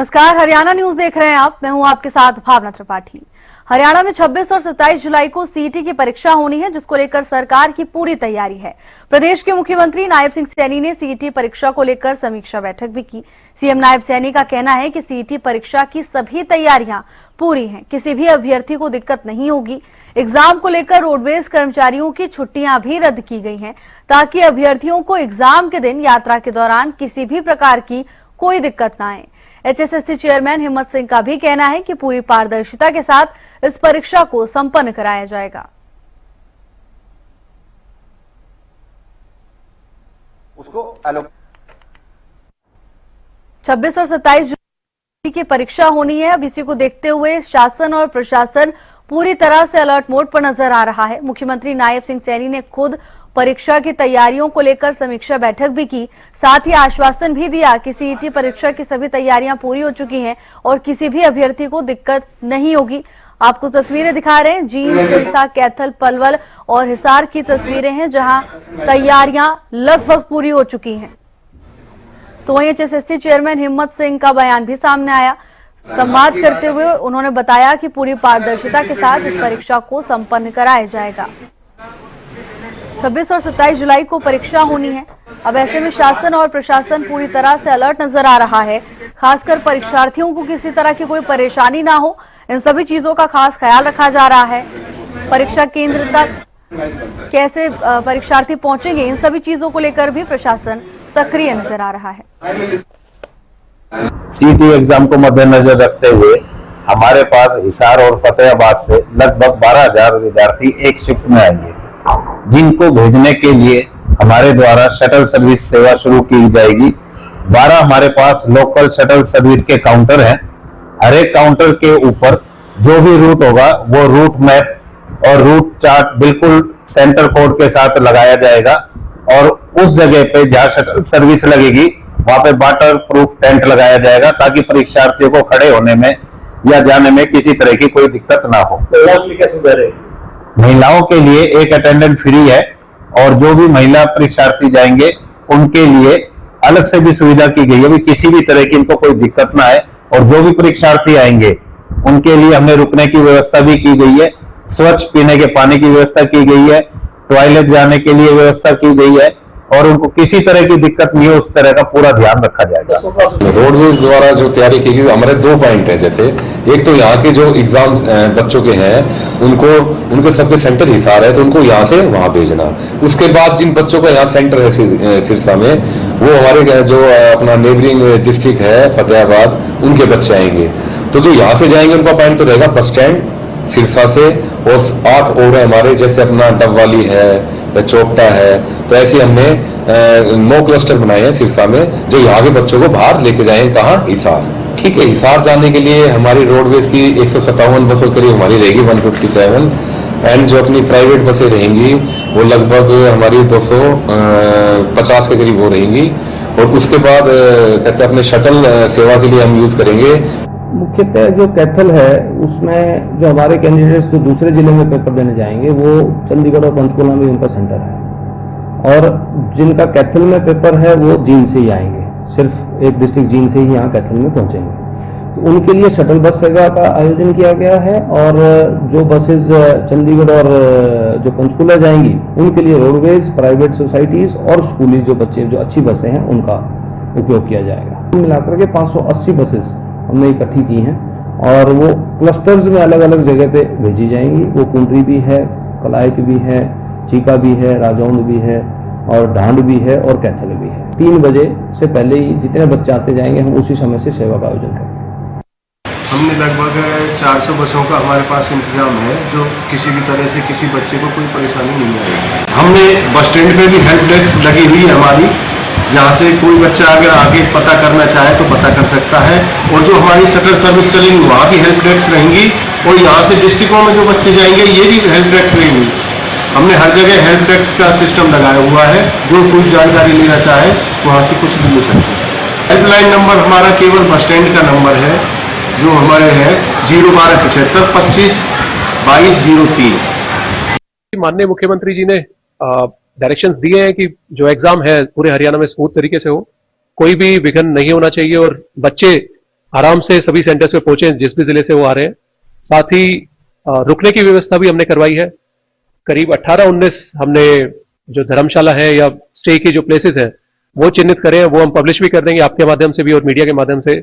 नमस्कार, हरियाणा न्यूज देख रहे हैं आप। मैं हूं आपके साथ भावना त्रिपाठी। हरियाणा में 26 और 27 जुलाई को सीईटी की परीक्षा होनी है, जिसको लेकर सरकार की पूरी तैयारी है। प्रदेश के मुख्यमंत्री नायब सिंह सैनी ने सीईटी परीक्षा को लेकर समीक्षा बैठक भी की। सीएम नायब सैनी का कहना है कि सीईटी परीक्षा की सभी तैयारियां पूरी हैं, किसी भी अभ्यर्थी को दिक्कत नहीं होगी। एग्जाम को लेकर रोडवेज कर्मचारियों की छुट्टियां भी रद्द की गई हैं, ताकि अभ्यर्थियों को एग्जाम के दिन यात्रा के दौरान किसी भी प्रकार की कोई दिक्कत न आए। एचएसएससी चेयरमैन हिम्मत सिंह का भी कहना है कि पूरी पारदर्शिता के साथ इस परीक्षा को संपन्न कराया जाएगा। उसको 26 और 27 जुलाई की परीक्षा होनी है। अब इसी को देखते हुए शासन और प्रशासन पूरी तरह से अलर्ट मोड पर नजर आ रहा है। मुख्यमंत्री नायब सिंह सैनी ने खुद परीक्षा की तैयारियों को लेकर समीक्षा बैठक भी की, साथ ही आश्वासन भी दिया कि सीईटी परीक्षा की सभी तैयारियां पूरी हो चुकी हैं और किसी भी अभ्यर्थी को दिक्कत नहीं होगी। आपको तस्वीरें दिखा रहे हैं, जींद, सिरसा, कैथल, पलवल और हिसार की तस्वीरें हैं, जहां तैयारियां लगभग पूरी हो चुकी हैं। तो वहीं एचएसएससी चेयरमैन हिम्मत सिंह का बयान भी सामने आया। संवाद करते हुए उन्होंने बताया कि पूरी पारदर्शिता के साथ इस परीक्षा को संपन्न कराया जाएगा। 26 और 27 जुलाई को परीक्षा होनी है। अब ऐसे में शासन और प्रशासन पूरी तरह से अलर्ट नजर आ रहा है। खासकर परीक्षार्थियों को किसी तरह की कोई परेशानी ना हो, इन सभी चीजों का खास ख्याल रखा जा रहा है। परीक्षा केंद्र तक कैसे परीक्षार्थी पहुंचेंगे, इन सभी चीजों को लेकर भी प्रशासन सक्रिय नजर आ रहा है। सीईटी एग्जाम को मद्देनजर रखते हुए हमारे पास हिसार और फतेहाबाद से लगभग 12,000 विद्यार्थी एक शिफ्ट में आएंगे, जिनको भेजने के लिए हमारे द्वारा शटल सर्विस सेवा शुरू की जाएगी। 12 हमारे पास लोकल शटल सर्विस के काउंटर हैं। हर एक काउंटर के ऊपर जो भी रूट होगा वो रूट मैप और रूट चार्ट बिल्कुल सेंटर कोड के साथ लगाया जाएगा, और उस जगह पे जहां शटल सर्विस लगेगी वहां पे वाटर प्रूफ टेंट लगाया जाएगा, ताकि परीक्षार्थियों को खड़े होने में या जाने में किसी तरह की कोई दिक्कत ना हो। महिलाओं के लिए एक अटेंडेंट फ्री है, और जो भी महिला परीक्षार्थी जाएंगे उनके लिए अलग से भी सुविधा की गई है, भी किसी भी तरह की इनको कोई दिक्कत ना आए। और जो भी परीक्षार्थी आएंगे उनके लिए हमने रुकने की व्यवस्था भी की गई है, स्वच्छ पीने के पानी की व्यवस्था की गई है, टॉयलेट जाने के लिए व्यवस्था की गई है, और उनको किसी तरह की दिक्कत नहीं हो उस तरह का पूरा ध्यान रखा जाएगा। रोडवेज द्वारा जो तैयारी की गई, हमारे 2 पॉइंट हैं। जैसे एक तो यहाँ के जो एग्जाम्स बच्चों के हैं उनके सबके सेंटर हिसार है, तो उनको यहाँ से वहां भेजना। उसके बाद जिन बच्चों का यहाँ सेंटर है सिरसा में, वो हमारे जो अपना नेबरिंग डिस्ट्रिक्ट है फतेहाबाद, उनके बच्चे आएंगे। तो जो यहाँ से जाएंगे उनका पॉइंट तो रहेगा बस स्टैंड सिरसा से, और 8 और हमारे जैसे अपना डबवाली है या चोपटा है, तो ऐसे हमने 9 क्लस्टर बनाए हैं सिरसा में, जो यहाँ के बच्चों को बाहर लेके जाएंगे। कहाँ? हिसार। ठीक है, हिसार जाने के लिए हमारी रोडवेज की 157 बसों करीब हमारी रहेगी 157, एंड जो अपनी प्राइवेट बसें रहेंगी वो लगभग हमारी 250 के करीब वो रहेंगी। और उसके बाद कहते हैं अपने शटल सेवा के लिए हम यूज करेंगे। मुख्यतः जो कैथल है उसमें जो हमारे कैंडिडेट्स जो दूसरे जिले में पेपर देने जाएंगे वो चंडीगढ़ और पंचकुला में उनका सेंटर है, और जिनका कैथल में पेपर है वो जींद से ही आएंगे, सिर्फ एक डिस्ट्रिक्ट जींद से ही यहाँ कैथल में पहुंचेंगे। तो उनके लिए शटल बस सेवा का आयोजन किया गया है, और जो बसेज चंडीगढ़ और जो पंचकुला जाएंगी उनके लिए रोडवेज, प्राइवेट सोसाइटीज और स्कूली जो बच्चे जो अच्छी बसें हैं उनका उपयोग किया जाएगा। मिलाकर के 580 बसेज हमने इकट्ठी की हैं, और वो क्लस्टर्स में अलग अलग जगह पे भेजी जाएंगी। वो कुंडरी भी है, कलायत भी है, चीका भी है, राजौंद भी है, और ढांड भी है, और कैथल भी है। 3 बजे से पहले ही जितने बच्चे आते जाएंगे हम उसी समय से सेवा का आयोजन करेंगे। हमने लगभग 400 बसों का हमारे पास इंतजाम है, जो किसी भी तरह से किसी बच्चे को कोई परेशानी नहीं आएगी। हमने बस स्टैंड पे भी हेल्प डेस्क लगी हुई है हमारी, जहाँ से कोई बच्चा अगर आगे पता करना चाहे तो पता कर सकता है। और जो हमारी शटल सर्विस चलेंगी वहाँ भी हेल्प डेस्क रहेंगी, और यहाँ से डिस्ट्रिक्टों में जो बच्चे जाएंगे ये भी हेल्प डेस्क रहेंगी। हमने हर जगह हेल्प डेस्क का सिस्टम लगाया हुआ है, जो कोई जानकारी लेना चाहे वहाँ से कुछ भी ले सकते हैं। हेल्पलाइन नंबर हमारा केवल बस स्टैंड का नंबर है, जो हमारे है 01275 25 2203। माननीय मुख्यमंत्री जी ने डायरेक्शंस दिए हैं कि जो एग्जाम है पूरे हरियाणा में स्मूथ तरीके से हो, कोई भी विघ्न नहीं होना चाहिए, और बच्चे आराम से सभी सेंटर्स पे पहुंचे जिस भी जिले से वो आ रहे हैं। साथ ही रुकने की व्यवस्था भी हमने करवाई है। करीब 18-19 हमने जो धर्मशाला है या स्टे की जो प्लेसेस हैं वो चिन्हित करें, वो हम पब्लिश भी कर देंगे आपके माध्यम से भी और मीडिया के माध्यम से,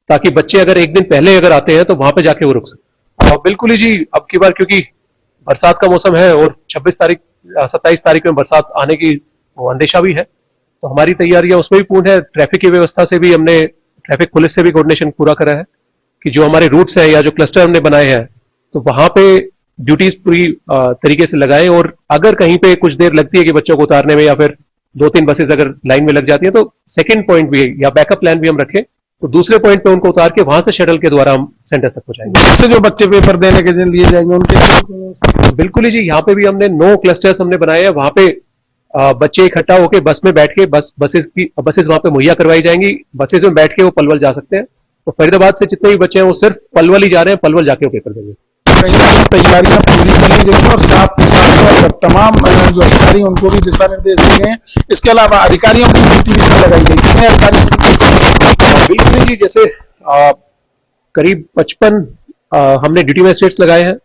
ताकि बच्चे अगर एक दिन पहले अगर आते हैं तो वहां पे जाके वो रुक सकें। बिल्कुल ही जी, अब की बार क्योंकि बरसात का मौसम है और 27 तारीख में बरसात आने की अंदेशा भी है, तो हमारी तैयारियां उसमें भी पूर्ण है। ट्रैफिक की व्यवस्था से भी हमने ट्रैफिक पुलिस से भी कोऑर्डिनेशन पूरा करा है कि जो हमारे रूट्स हैं या जो क्लस्टर हमने बनाए हैं तो वहां पे ड्यूटीज पूरी तरीके से लगाएं, और अगर कहीं पे कुछ देर लगती है कि बच्चों को उतारने में या फिर 2-3 बसेस अगर लाइन में लग जाती है तो सेकंड पॉइंट भी या बैकअप प्लान भी हम रखें, तो दूसरे पॉइंट पे उनको उतार के वहां से शटल के द्वारा हम सेंटर तक पहुंचाएंगे। इससे जो बच्चे पेपर देने के लिए जाएंगे उनके बिल्कुल ही जी, यहाँ पे भी हमने 9 क्लस्टर्स हमने बनाए हैं। वहां पे बच्चे इकट्ठा होकर बस में बैठ के बसेस वहां पे मुहैया करवाई जाएंगी। बसेस में बैठ के वो पलवल जा सकते हैं। तो फरीदाबाद से जितने भी बच्चे हैं वो सिर्फ पलवल ही जा रहे हैं, पलवल जाके वो पेपर देंगे। कहीं ना कहीं तैयारियां पूरी कर ली गई हैं और साथ ही साथ तमाम जो अधिकारी उनको भी दिशा निर्देश दिए गए हैं। इसके अलावा अधिकारियों की ड्यूटी भी लगाई गई। कितने अधिकारी? बिल्कुल जी, जैसे करीब 55 हमने ड्यूटी मजिस्ट्रेट्स लगाए हैं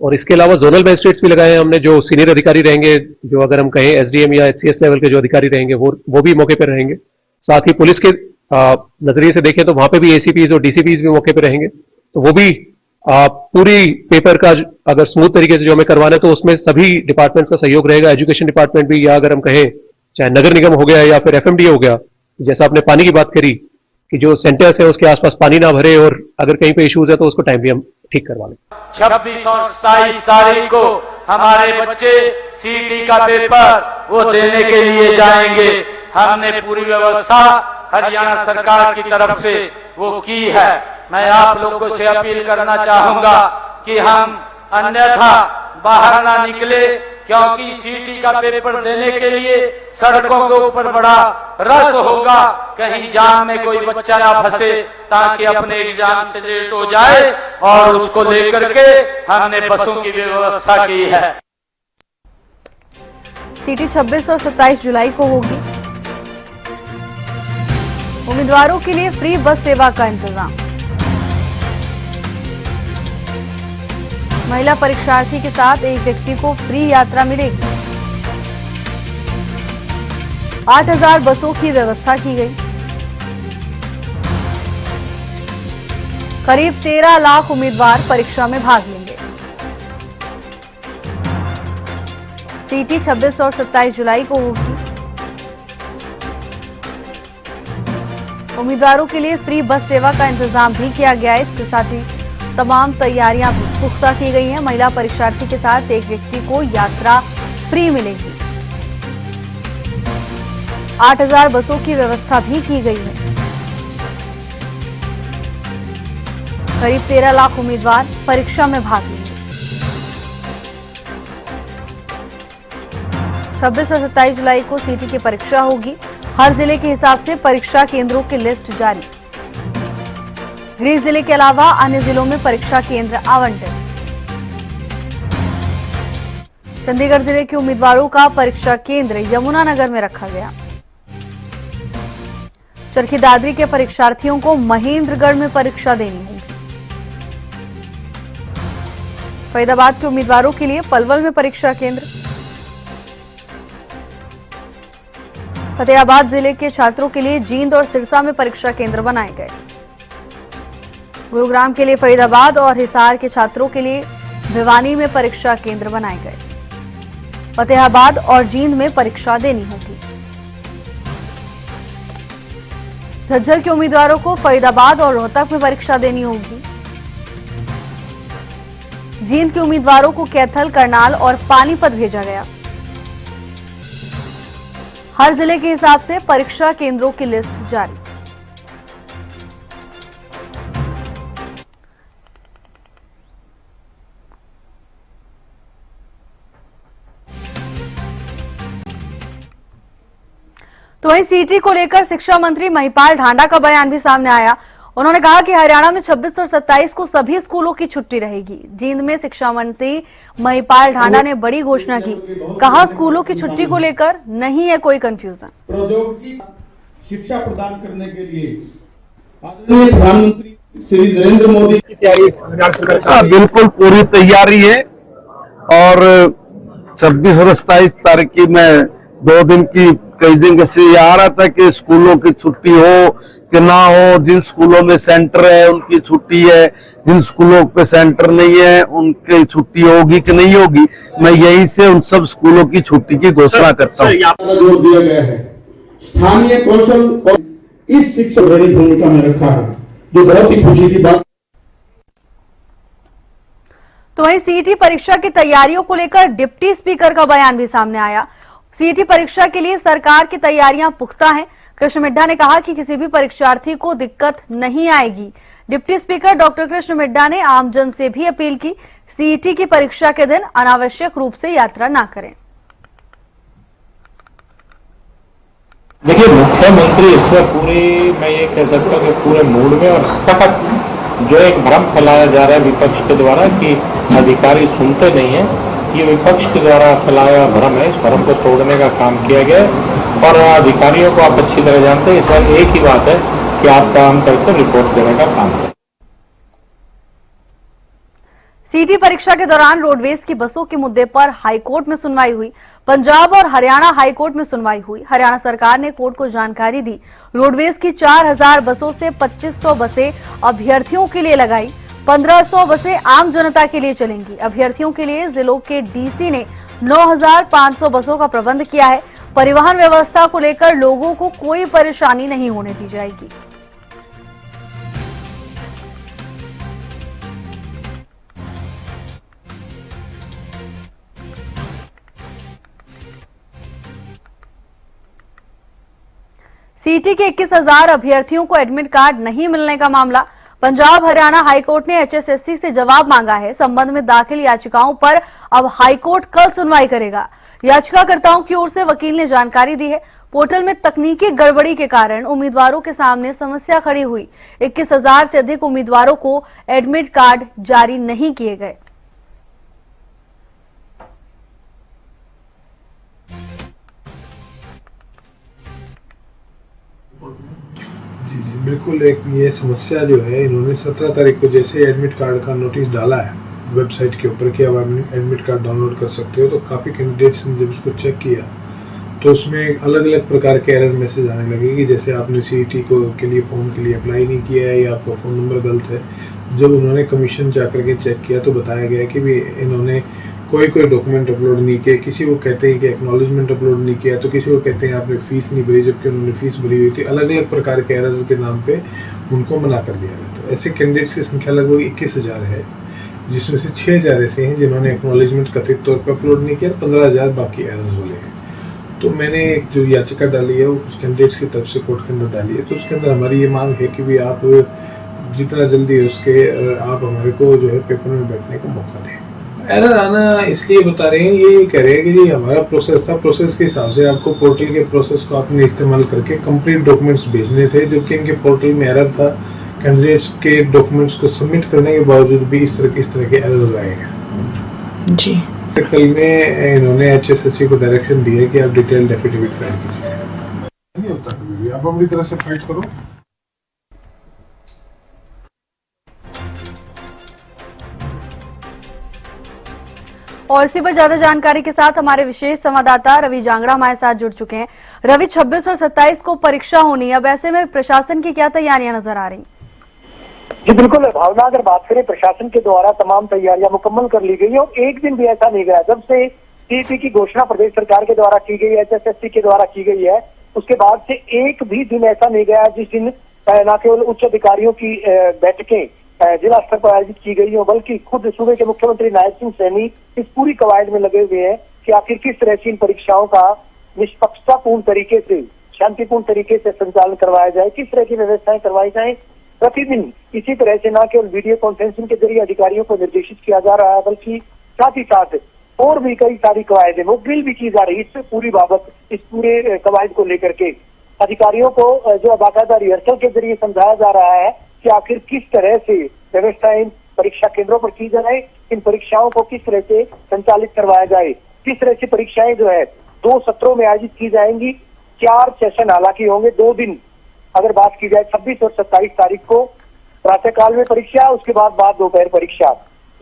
और इसके अलावा जोनल मजिस्ट्रेट्स भी लगाए हैं हमने, जो सीनियर अधिकारी रहेंगे, जो अगर हम कहें एसडीएम या एचसीएस लेवल के जो अधिकारी रहेंगे वो भी मौके पर रहेंगे। साथ ही पुलिस के नजरिए से देखें तो वहां पे भी एसीपीज और डीसीपीज भी मौके पर रहेंगे। तो वो भी पूरी पेपर का अगर स्मूथ तरीके से जो हमें करवाना है तो उसमें सभी डिपार्टमेंट्स का सहयोग रहेगा। एजुकेशन डिपार्टमेंट भी, या अगर हम कहें चाहे नगर निगम हो गया या फिर एफएमडीए हो गया, जैसा आपने पानी की बात करी कि जो सेंटर्स है उसके आसपास पानी ना भरे और अगर कहीं पे इश्यूज है तो उसको टाइमली हम ठीक करवा लें। 26 और 27 तारीख को हमारे बच्चे सीटी का पेपर वो देने के लिए जाएंगे। हमने पूरी व्यवस्था हरियाणा सरकार की तरफ से वो की है। मैं आप लोगों से अपील करना चाहूंगा कि हम अन्यथा बाहर ना निकले, क्योंकि सीटी का पेपर देने के लिए सड़कों के ऊपर बड़ा रश होगा। कहीं जाम में कोई बच्चा ना फंसे, ताकि अपने एग्जाम से लेट हो जाए, और उसको लेकर के हमने बसों की व्यवस्था की है। सीटी 26 और 27 जुलाई को होगी। उम्मीदवारों के लिए फ्री बस सेवा का इंतजाम। महिला परीक्षार्थी के साथ एक व्यक्ति को फ्री यात्रा मिलेगी। 8000 बसों की व्यवस्था की गई। करीब 13 लाख उम्मीदवार परीक्षा में भाग लेंगे। सीटी 26 और 27 जुलाई को होगी। उम्मीदवारों के लिए फ्री बस सेवा का इंतजाम भी किया गया है। इसके साथ ही तमाम तैयारियां भी पुख्ता की गई हैं। महिला परीक्षार्थी के साथ एक व्यक्ति को यात्रा फ्री मिलेगी। 8000 बसों की व्यवस्था भी की गई है। करीब 13 लाख उम्मीदवार परीक्षा में भाग लेंगे। 26 और 27 जुलाई को सीटी की परीक्षा होगी। हर जिले के हिसाब से परीक्षा केंद्रों की लिस्ट जारी। गृह जिले के अलावा अन्य जिलों में परीक्षा केंद्र आवंटित। चंडीगढ़ जिले के उम्मीदवारों का परीक्षा केंद्र यमुनानगर में रखा गया। चरखी दादरी के परीक्षार्थियों को महेंद्रगढ़ में परीक्षा देनी होगी। फरीदाबाद के उम्मीदवारों के लिए पलवल में परीक्षा केंद्र। फतेहाबाद जिले के छात्रों के लिए जींद और सिरसा में परीक्षा केंद्र बनाए गए। गुरुग्राम के लिए फरीदाबाद और हिसार के छात्रों के लिए भिवानी में परीक्षा केंद्र बनाए गए। फतेहाबाद और जींद में परीक्षा देनी होगी। झज्जर के उम्मीदवारों को फरीदाबाद और रोहतक में परीक्षा देनी होगी। जींद के उम्मीदवारों को कैथल, करनाल और पानीपत भेजा गया। हर जिले के हिसाब से परीक्षा केंद्रों की लिस्ट जारी। तो वहीं सीटी को लेकर शिक्षा मंत्री महिपाल ढांडा का बयान भी सामने आया। उन्होंने कहा कि हरियाणा में 26 और 27 को सभी स्कूलों की छुट्टी रहेगी। जींद में शिक्षा मंत्री महिपाल ढांडा ने बड़ी घोषणा की। कहा, स्कूलों की छुट्टी को लेकर नहीं है कोई कंफ्यूजन। प्रौद्योगिकी शिक्षा प्रदान करने के लिए आदरणीय प्रधानमंत्री श्री नरेंद्र मोदी की तैयारी हरियाणा सरकार हाँ, बिल्कुल पूरी तैयारी है। और 26 और 27 तारीख की मैं 2 दिन की कई दिन से ये आ रहा था कि स्कूलों की छुट्टी हो कि ना हो। जिन स्कूलों में सेंटर है उनकी छुट्टी है, जिन स्कूलों पे सेंटर नहीं है उनकी छुट्टी होगी कि नहीं होगी। मैं यहीं से उन सब स्कूलों की छुट्टी की घोषणा करता हूँ। जोर दिया गया है स्थानीय कौशल और इस शिक्षा बड़ी भूमिका में रखा है, जो बहुत ही खुशी की बात। तो वहीं सीईटी परीक्षा की तैयारियों को लेकर डिप्टी स्पीकर का बयान भी सामने आया। सीईटी परीक्षा के लिए सरकार की तैयारियां पुख्ता हैं। कृष्ण मिड्ढा ने कहा कि किसी भी परीक्षार्थी को दिक्कत नहीं आएगी। Deputy speaker doctor Krishan Middha ने आमजन से भी अपील की, सीईटी की परीक्षा के दिन अनावश्यक रूप से यात्रा न करें। देखिए, मुख्यमंत्री इस वक्त पूरी, मैं ये कह सकता हूँ कि पूरे मूड में और सख्त जो एक भ्रम फैलाया जा रहा है विपक्ष के द्वारा कि अधिकारी सुनते नहीं है, ये विपक्ष के द्वारा फैलाया भ्रम है। इस भ्रम को तोड़ने का काम किया गया है और अधिकारियों को आप अच्छी तरह जानते हैं। इस बार एक ही बात है कि आप काम करके रिपोर्ट देने का काम करें। सीईटी परीक्षा के दौरान रोडवेज की बसों के मुद्दे पर हाईकोर्ट में सुनवाई हुई। पंजाब और हरियाणा हाईकोर्ट में सुनवाई हुई। हरियाणा सरकार ने कोर्ट को जानकारी दी, रोडवेज की 4000 बसों से 2500 बसें अभ्यर्थियों के लिए लगाई, 1500 बसें आम जनता के लिए चलेंगी। अभ्यर्थियों के लिए जिलों के डीसी ने 9500 बसों का प्रबंध किया है। परिवहन व्यवस्था को लेकर लोगों को कोई परेशानी नहीं होने दी जाएगी। सीईटी के 21,000 अभ्यर्थियों को एडमिट कार्ड नहीं मिलने का मामला। पंजाब हरियाणा हाईकोर्ट ने एचएसएससी से जवाब मांगा है। संबंध में दाखिल याचिकाओं पर अब हाईकोर्ट कल सुनवाई करेगा। याचिकाकर्ताओं की ओर से वकील ने जानकारी दी है, पोर्टल में तकनीकी गड़बड़ी के कारण उम्मीदवारों के सामने समस्या खड़ी हुई। 21,000 से अधिक उम्मीदवारों को एडमिट कार्ड जारी नहीं किए गए। बिल्कुल, एक ये समस्या जो है, इन्होंने 17 तारीख को जैसे एडमिट कार्ड का नोटिस डाला है वेबसाइट के ऊपर कि अब आप एडमिट कार्ड डाउनलोड कर सकते हो, तो काफ़ी कैंडिडेट्स ने जब उसको चेक किया तो उसमें अलग अलग प्रकार के एरर मैसेज आने लगे कि जैसे आपने सीईटी को के लिए फॉर्म के लिए अप्लाई नहीं किया है या आपका फ़ोन नंबर गलत है। जब उन्होंने कमीशन जा करके चेक किया तो बताया गया कि भी इन्होंने कोई डॉक्यूमेंट अपलोड नहीं किए। किसी को कहते हैं कि एक्नॉलेजमेंट अपलोड नहीं किया, तो किसी को कहते हैं आपने फीस नहीं भरी, जबकि उन्होंने फीस भरी हुई थी। अलग अलग प्रकार के एरर्स के नाम पे उनको मना कर दिया गया। तो ऐसे कैंडिडेट्स की संख्या लगभग 21,000 है, जिसमें से 6,000 ऐसे हैं जिन्होंने एक्नॉलेजमेंट कथित तौर पर अपलोड नहीं किया, 15,000 बाकी एरर्स वाले हैं। तो मैंने एक जो याचिका डाली है वो उस कैंडिडेट्स की तरफ से कोर्ट के अंदर डाली है। तो उसके अंदर हमारी ये मांग है कि भी आप जितना जल्दी हो उसके आप हमारे को जो है पेपर में बैठने का मौका दें। एरर आना इसलिए बता रहे हैं, ये कह रहे हैं कि जी हमारा प्रोसेस था, प्रोसेस के हिसाब से आपको पोर्टल के प्रोसेस को आपने इस्तेमाल करके कंप्लीट डॉक्यूमेंट्स भेजने थे, जबकि इनके पोर्टल में एरर था। कैंडिडेट्स के डॉक्यूमेंट्स को सबमिट करने के बावजूद भी इस तरह के एरर्स आए हैं जी। कल में इन्होंने एचएसएससी को डायरेक्शन दी है कि आप डिटेल्ड एफिडेविट फाइल कीजिए। नहीं होता कभी भी, आप अपनी तरह से फाइट करो। और इसी पर ज्यादा जानकारी के साथ हमारे विशेष संवाददाता रवि जांगड़ा हमारे साथ जुड़ चुके हैं। रवि, 26 और 27 को परीक्षा होनी है, अब ऐसे में प्रशासन की क्या तैयारियां नजर आ रही? जी बिल्कुल भावना, अगर बात करें प्रशासन के द्वारा तमाम तैयारियां मुकम्मल कर ली गई और एक दिन भी ऐसा नहीं गया जब से सीईटी की घोषणा प्रदेश सरकार के द्वारा की गई, एचएसएससी के द्वारा की गई है, उसके बाद से एक भी दिन ऐसा नहीं गया जिस दिन न केवल उच्च अधिकारियों की बैठकें जिला स्तर पर आयोजित की गई हो, बल्कि खुद सूबे के मुख्यमंत्री नायब सिंह सैनी इस पूरी कवायद में लगे हुए हैं कि आखिर किस तरह से इन परीक्षाओं का निष्पक्षतापूर्ण तरीके से, शांतिपूर्ण तरीके से संचालन करवाया जाए, किस तरह की व्यवस्थाएं करवाई जाए। प्रतिदिन इसी तरह से न केवल वीडियो कॉन्फ्रेंसिंग के जरिए अधिकारियों को निर्देशित किया जा रहा है, बल्कि साथ ही साथ और भी कई सारी कवायदें मुकबिल भी की जा रही है। इस पूरी बाबत, इस पूरे कवायद को लेकर के अधिकारियों को जो बाकायदा रिहर्सल के जरिए समझाया जा रहा है कि आखिर किस तरह से व्यवस्थाएं परीक्षा केंद्रों पर की जाए, इन परीक्षाओं को किस तरह से संचालित करवाया जाए, किस तरह से परीक्षाएं जो है 2 सत्रों में आयोजित की जाएंगी। 4 सेशन हालांकि होंगे, 2 दिन अगर बात की जाए 26 और 27 तारीख को प्रातःकाल में परीक्षा, उसके बाद दोपहर परीक्षा,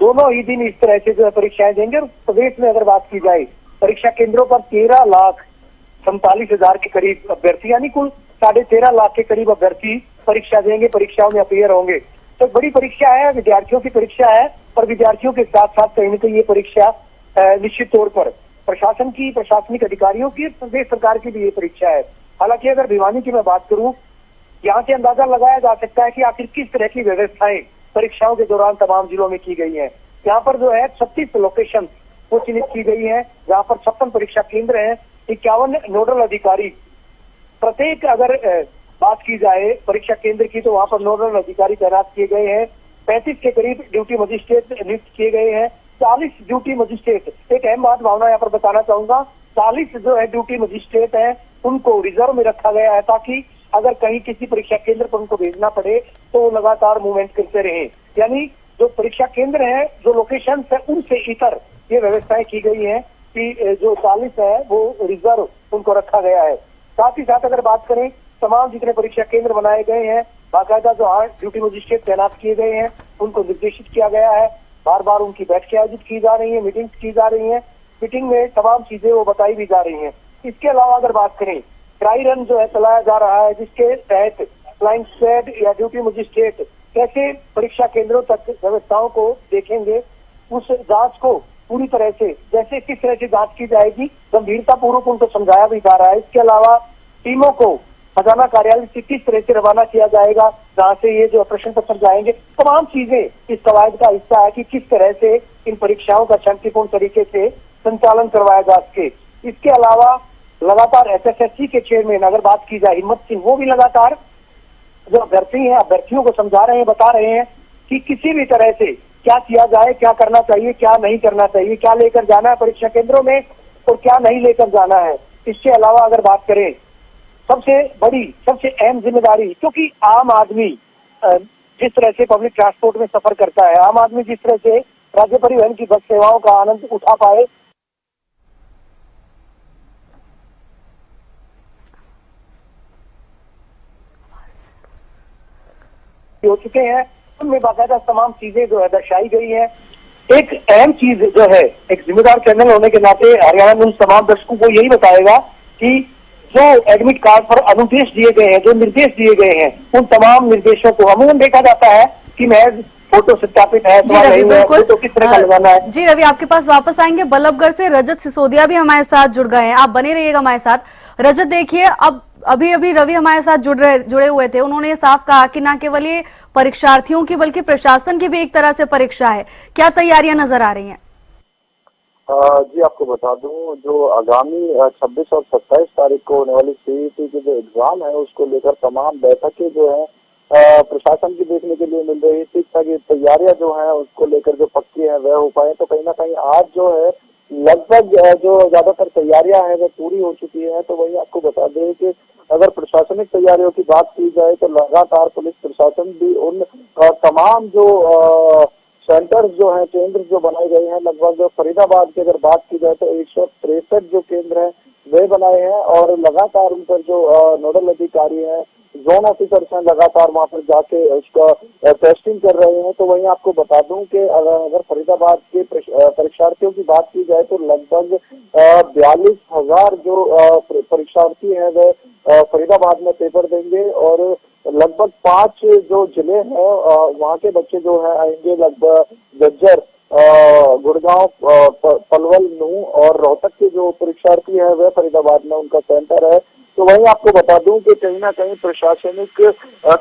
दोनों ही दिन इस तरह से जो है परीक्षाएं देंगे। और प्रदेश में अगर बात की जाए परीक्षा केंद्रों पर 13,47,000 के करीब अभ्यर्थी, यानी कुल 13.5 लाख के करीब अभ्यर्थी परीक्षा देंगे, परीक्षाओं में अपीयर होंगे। तो बड़ी परीक्षा है, विद्यार्थियों की परीक्षा है, पर विद्यार्थियों के साथ साथ कहीं न कहीं ये परीक्षा निश्चित तौर पर प्रशासन की, प्रशासनिक अधिकारियों की, प्रदेश सरकार की भी ये परीक्षा है। हालांकि अगर भिवानी की मैं बात करूं, यहाँ से अंदाजा लगाया जा सकता है कि आखिर किस तरह की व्यवस्थाएं परीक्षाओं के दौरान तमाम जिलों में की गई है। यहाँ पर जो है 36 लोकेशन को चिन्हित की गई है, जहाँ पर 56 परीक्षा केंद्र हैं, 51 नोडल अधिकारी। प्रत्येक अगर बात की जाए परीक्षा केंद्र की, तो वहाँ पर नोडल अधिकारी तैनात किए गए हैं। 35 के करीब ड्यूटी मजिस्ट्रेट नियुक्त किए गए हैं। 40 ड्यूटी मजिस्ट्रेट, एक अहम बात भावना यहाँ पर बताना चाहूंगा, 40 जो है ड्यूटी मजिस्ट्रेट हैं, उनको रिजर्व में रखा गया है, ताकि अगर कहीं किसी परीक्षा केंद्र पर उनको भेजना पड़े तो वो लगातार मूवमेंट करते रहे। यानी जो परीक्षा केंद्र है, जो लोकेशन है, उनसे इतर ये व्यवस्थाएं की गई है कि जो 40 है वो रिजर्व उनको रखा गया है। साथ ही साथ अगर बात करें, तमाम जितने परीक्षा केंद्र बनाए गए हैं, बाकायदा जो ड्यूटी मजिस्ट्रेट तैनात किए गए हैं, उनको निर्देशित किया गया है। बार बार उनकी बैठकें आयोजित की जा रही है, मीटिंग्स की जा रही है। मीटिंग में तमाम चीजें वो बताई भी जा रही हैं। इसके अलावा अगर बात करें, ड्राई रन जो है चलाया जा रहा है, जिसके तहत फ्लाइंग स्क्वाड या ड्यूटी मजिस्ट्रेट कैसे परीक्षा केंद्रों तक व्यवस्थाओं को देखेंगे, उस जांच को पूरी तरह से, जैसे किस तरह से जांच की जाएगी, गंभीरता पूर्वक उनको समझाया भी जा रहा है। इसके अलावा टीमों को खजाना कार्यालय से किस तरह से रवाना किया जाएगा, जहाँ से ये जो प्रश्न पत्र जाएंगे, तमाम चीजें इस कवायद का हिस्सा है कि किस तरह से इन परीक्षाओं का शांतिपूर्ण तरीके से संचालन करवाया जा सके। इसके अलावा लगातार एसएससी के चेयरमैन, अगर बात की जाए हिम्मत सिंह, वो भी लगातार जो अभ्यर्थी हैं, अभ्यर्थियों को समझा रहे हैं, बता रहे हैं कि किसी भी तरह से क्या किया जाए, क्या करना चाहिए, क्या नहीं करना चाहिए, क्या लेकर जाना है परीक्षा केंद्रों में और क्या नहीं लेकर जाना है। इसके अलावा अगर बात करें, सबसे बड़ी, सबसे अहम जिम्मेदारी, क्योंकि आम आदमी जिस तरह से पब्लिक ट्रांसपोर्ट में सफर करता है, आम आदमी जिस तरह से राज्य परिवहन की बस सेवाओं का आनंद उठा पाए, हो चुके हैं, उनमें बाकायदा तमाम चीजें जो है दर्शाई गई है। एक अहम चीज जो है, एक जिम्मेदार चैनल होने के नाते हरियाणा न्यूज तमाम दर्शकों को यही बताएगा कि जो एडमिट कार्ड पर अनुदेश दिए गए हैं, जो निर्देश दिए गए हैं, उन तमाम निर्देशों को अमूमन देखा जाता है कि महज फोटो सत्यापित है, जी रवि, बिल्कुल। तो किस तरह का लगाना है। जी रवि, आपके पास वापस आएंगे। बल्लभगढ़ से रजत सिसोदिया भी हमारे साथ जुड़ गए हैं, आप बने रहिएगा हमारे साथ। रजत, देखिए, अब अभी रवि हमारे साथ जुड़े हुए थे, उन्होंने साफ कहा कि न केवल ये परीक्षार्थियों की बल्कि प्रशासन की भी एक तरह से परीक्षा है। क्या तैयारियां नजर आ रही हैं? जी आपको बता दूं, जो आगामी 26 और 27 तारीख को होने वाली सीईटी के जो एग्जाम है, उसको लेकर तमाम बैठकें जो है प्रशासन की देखने के लिए मिल रही थी, ताकि तैयारियां जो है उसको लेकर जो पक्की है वह हो पाए। तो कहीं ना कहीं आज जो है लगभग जो ज्यादातर तैयारियां हैं वह पूरी हो चुकी है। तो वही आपको बता दें कि अगर प्रशासनिक तैयारियों की बात की जाए तो लगातार पुलिस प्रशासन भी उन तमाम जो सेंटर्स जो हैं, केंद्र जो बनाए गए हैं, लगभग फरीदाबाद की अगर बात की जाए तो 163 जो केंद्र हैं वे बनाए हैं, और लगातार उन पर जो नोडल अधिकारी हैं, जोन ऑफिसर्स हैं, लगातार वहां पर जाके उसका टेस्टिंग कर रहे हैं। तो वहीं आपको बता दूं कि अगर फरीदाबाद के परीक्षार्थियों की बात की जाए तो लगभग 42,000 जो परीक्षार्थी हैं वे फरीदाबाद में पेपर देंगे, और लगभग 5 जो जिले हैं वहाँ के बच्चे जो है आएंगे, लगभग झज्जर, गुड़गांव, पलवल, नूंह और रोहतक के जो परीक्षार्थी हैं वह फरीदाबाद में उनका सेंटर है। तो वहीं आपको बता दूं कि कहीं ना कहीं प्रशासनिक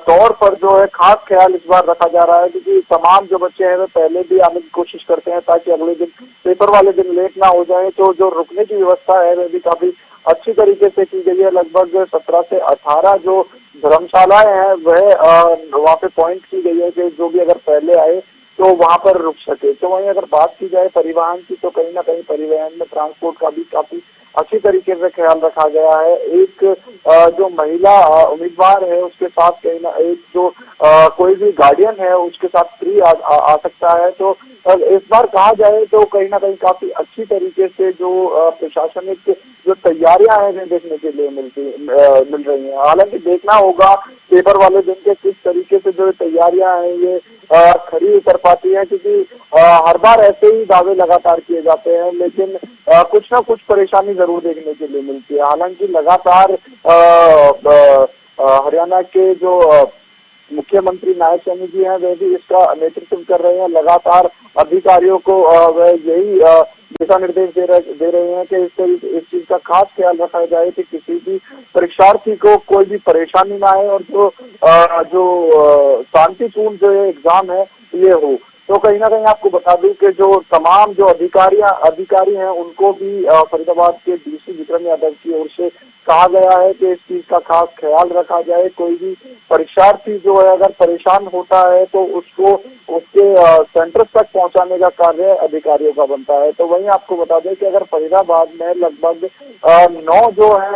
तौर पर जो है खास ख्याल इस बार रखा जा रहा है, क्योंकि तमाम जो बच्चे हैं वे पहले भी आने की कोशिश करते हैं ताकि अगले दिन पेपर वाले दिन लेट ना हो जाए। तो जो रुकने की व्यवस्था है वह भी काफी अच्छी तरीके से की गई है। लगभग 17 से 18 जो धर्मशालाएं हैं वह वहाँ पे पॉइंट की गई है कि जो भी अगर पहले आए तो वहाँ पर रुक सके। तो वहीं अगर बात की जाए परिवहन की, तो कहीं ना कहीं परिवहन में ट्रांसपोर्ट का भी काफी अच्छी तरीके से ख्याल रखा गया है। एक जो महिला उम्मीदवार है उसके साथ कहीं ना एक जो कोई भी गार्डियन है उसके साथ फ्री आ सकता है। तो इस बार कहा जाए तो कहीं ना कहीं काफी अच्छी तरीके से जो प्रशासनिक जो तैयारियां हैं देखने के लिए मिल रही हैं। हालांकि देखना होगा पेपर वाले दिन के किस तरीके से जो तैयारियां हैं ये खरी उतर पाती है, क्योंकि हर बार ऐसे ही दावे लगातार किए जाते हैं लेकिन कुछ ना कुछ परेशानी जरूर देखने के लिए मिलती है। हालांकि लगातार हरियाणा के जो मुख्यमंत्री नायब सैनी जी हैं वे भी इसका नेतृत्व कर रहे हैं। लगातार अधिकारियों को वे यही दिशा निर्देश दे रहे हैं कि इस चीज का खास ख्याल रखा जाए कि किसी भी परीक्षार्थी को कोई भी परेशानी ना आए और जो शांतिपूर्ण जो एग्जाम है ये हो। तो कहीं ना कहीं आपको बता दूं कि जो तमाम जो अधिकारी हैं उनको भी फरीदाबाद के डीसी विक्रम यादव की ओर से कहा गया है कि इस चीज का खास ख्याल रखा जाए। कोई भी परीक्षार्थी जो है अगर परेशान होता है तो उसको उसके सेंटर तक पहुंचाने का कार्य अधिकारियों का बनता है। तो वहीं आपको बता दें कि अगर फरीदाबाद में लगभग 9 जो है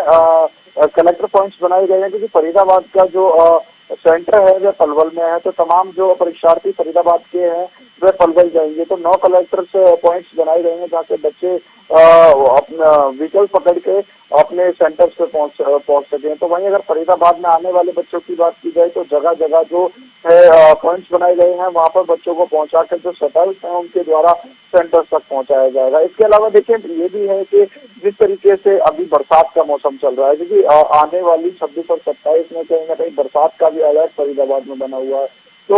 कलेक्टर पॉइंट्स बनाए गए हैं, क्योंकि फरीदाबाद का जो सेंटर है वह पलवल में है, तो तमाम जो परीक्षार्थी फरीदाबाद के हैं वे पलवल जाएंगे। तो 9 कलेक्टर्स पॉइंट्स बनाए गए हैं जहाँ से बच्चे अपना व्हीकल पकड़ के अपने सेंटर्स पे पहुंच सके। तो वहीं अगर फरीदाबाद में आने वाले बच्चों की बात की जाए तो जगह जगह जो है पॉइंट्स बनाए गए हैं वहां पर बच्चों को पहुंचाकर जो शटल्स हैं उनके द्वारा सेंटर्स तक पहुंचाया जाएगा। इसके अलावा देखिए ये भी है कि जिस तरीके से अभी बरसात का मौसम चल रहा है, क्योंकि आने वाली 26 और 27 में कहीं ना कहीं बरसात का भी अलर्ट फरीदाबाद में बना हुआ है। तो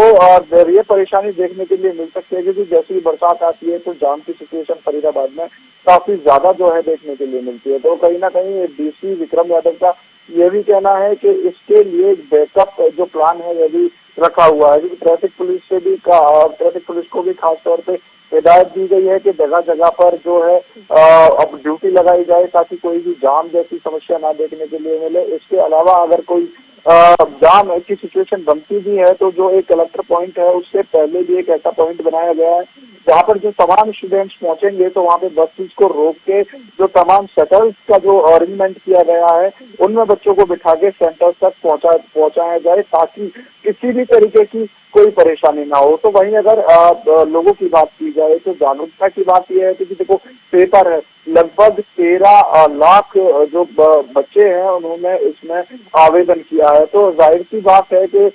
ये परेशानी देखने के लिए मिल सकती है, क्योंकि जैसे ही बरसात आती है तो जाम की सिचुएशन फरीदाबाद में काफी ज्यादा जो है देखने के लिए मिलती है। तो कहीं ना कहीं डीसी विक्रम यादव का ये भी कहना है कि इसके लिए बैकअप जो प्लान है ये भी रखा हुआ है, क्योंकि ट्रैफिक पुलिस को भी खास तौर पे हिदायत दी गई है कि जगह जगह पर जो है अब ड्यूटी लगाई जाए ताकि कोई भी जाम जैसी समस्या ना देखने के लिए मिले। इसके अलावा अगर कोई जाम की सिचुएशन बनती भी है तो जो एक कलेक्टर पॉइंट है उससे पहले भी एक ऐसा पॉइंट बनाया गया है जहाँ पर जो तमाम स्टूडेंट्स पहुंचेंगे तो वहाँ पे बसेस को रोक के जो तमाम शटल्स का जो अरेंजमेंट किया गया है उनमें बच्चों को बिठा के सेंटर तक पहुंचाया जाए ताकि किसी भी तरीके की कोई परेशानी ना हो। तो वहीं अगर लोगों की बात की जाए तो जागरूकता की बात यह है कि देखो पेपर है, लगभग 13 लाख जो बच्चे हैं उन्होंने इसमें आवेदन किया है। तो जाहिर सी बात है कि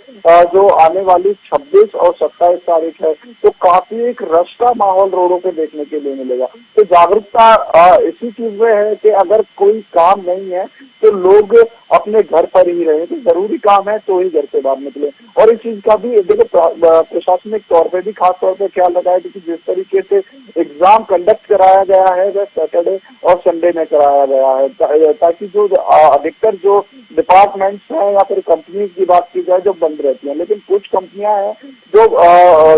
जो आने वाली 26 और 27 तारीख है तो काफी एक रश का माहौल रोडों पे देखने के लिए मिलेगा। तो जागरूकता इसी चीज में है कि अगर कोई काम नहीं है तो लोग अपने घर पर ही रहे, तो जरूरी काम है तो ही घर से बाहर निकले। और इस चीज का भी देखो प्रशासनिक तौर पे भी खास तौर पे ख्याल रखा है, क्योंकि जिस तरीके से एग्जाम कंडक्ट कराया गया है वह सैटरडे और संडे में कराया गया है ताकि जो अधिकतर जो डिपार्टमेंट्स हैं या फिर कंपनी की बात की जाए जो बंद रहती हैं, लेकिन कुछ कंपनियां हैं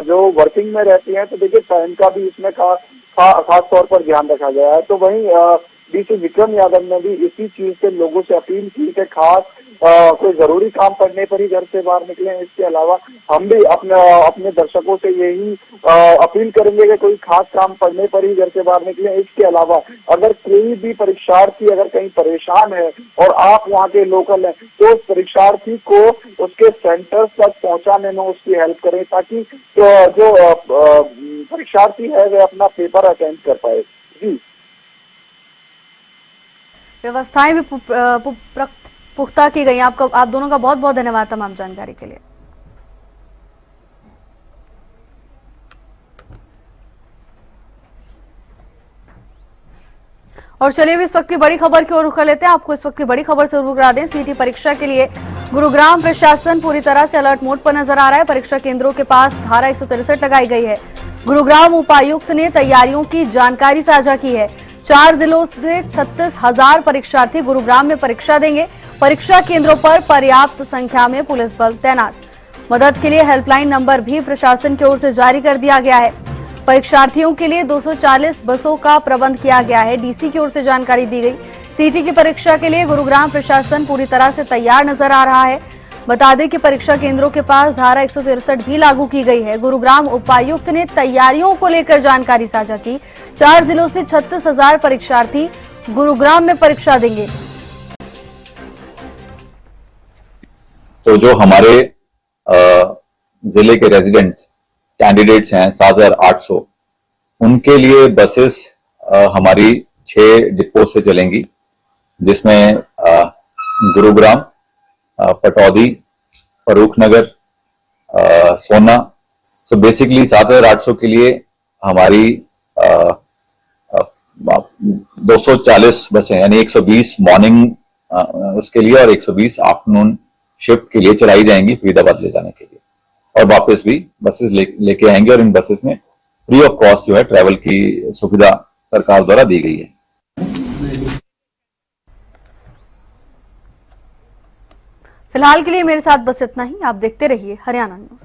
जो वर्किंग में रहती हैं। तो देखिए टाइम का भी इसमें खास तौर पर ध्यान रखा गया है। तो वहीं डीसी विक्रम यादव ने भी इसी चीज से लोगों से अपील की कि खास कोई जरूरी काम पड़ने पर ही घर से बाहर निकले। इसके अलावा हम भी अपने दर्शकों से यही अपील करेंगे कि कोई खास काम पड़ने पर ही घर से बाहर निकले। इसके अलावा अगर कोई भी परीक्षार्थी अगर कहीं परेशान है और आप वहाँ के लोकल हैं तो उस परीक्षार्थी को उसके सेंटर तक पहुँचाने में उसकी हेल्प करें ताकि जो परीक्षार्थी है वह अपना पेपर अटेंड कर पाए। जी, व्यवस्थाएं भी पुख्ता की गई। आप दोनों का बहुत बहुत धन्यवाद तमाम जानकारी के लिए। और चलिए इस वक्त की बड़ी खबर की ओर रुख कर लेते हैं। आपको इस वक्त की बड़ी खबर से रूबरू करा दें। सीईटी परीक्षा के लिए गुरुग्राम प्रशासन पूरी तरह से अलर्ट मोड पर नजर आ रहा है। परीक्षा केंद्रों के पास धारा 163 लगाई गई है। गुरुग्राम उपायुक्त ने तैयारियों की जानकारी साझा की है। 4 जिलों से 36,000 परीक्षार्थी गुरुग्राम में परीक्षा देंगे। परीक्षा केंद्रों पर पर्याप्त संख्या में पुलिस बल तैनात। मदद के लिए हेल्पलाइन नंबर भी प्रशासन की ओर से जारी कर दिया गया है। परीक्षार्थियों के लिए 240 बसों का प्रबंध किया गया है। डीसी की ओर से जानकारी दी गई। सीईटी की परीक्षा के लिए गुरुग्राम प्रशासन पूरी तरह से तैयार नजर आ रहा है। बता दें कि परीक्षा केंद्रों के पास धारा 163 भी लागू की गई है। गुरुग्राम उपायुक्त ने तैयारियों को लेकर जानकारी साझा की। 4 जिलों से 36,000 परीक्षार्थी गुरुग्राम में परीक्षा देंगे। तो जो हमारे जिले के रेजिडेंट्स कैंडिडेट्स हैं 7,800, उनके लिए बसेस हमारी 6 डिपो से चलेंगी, जिसमें गुरुग्राम, पटौदी, फरूखनगर, सोना। सो बेसिकली 7,800 के लिए हमारी 240 बसें यानी 120 मॉर्निंग उसके लिए और 120 आफ्टरनून शिफ्ट के लिए चलाई जाएंगी फरीदाबाद ले जाने के लिए, और वापस भी बसेस लेके आएंगे। और इन बसेस में फ्री ऑफ कॉस्ट जो है ट्रैवल की सुविधा सरकार द्वारा दी गई है। फिलहाल के लिए मेरे साथ बस इतना ही। आप देखते रहिए हरियाणा न्यूज।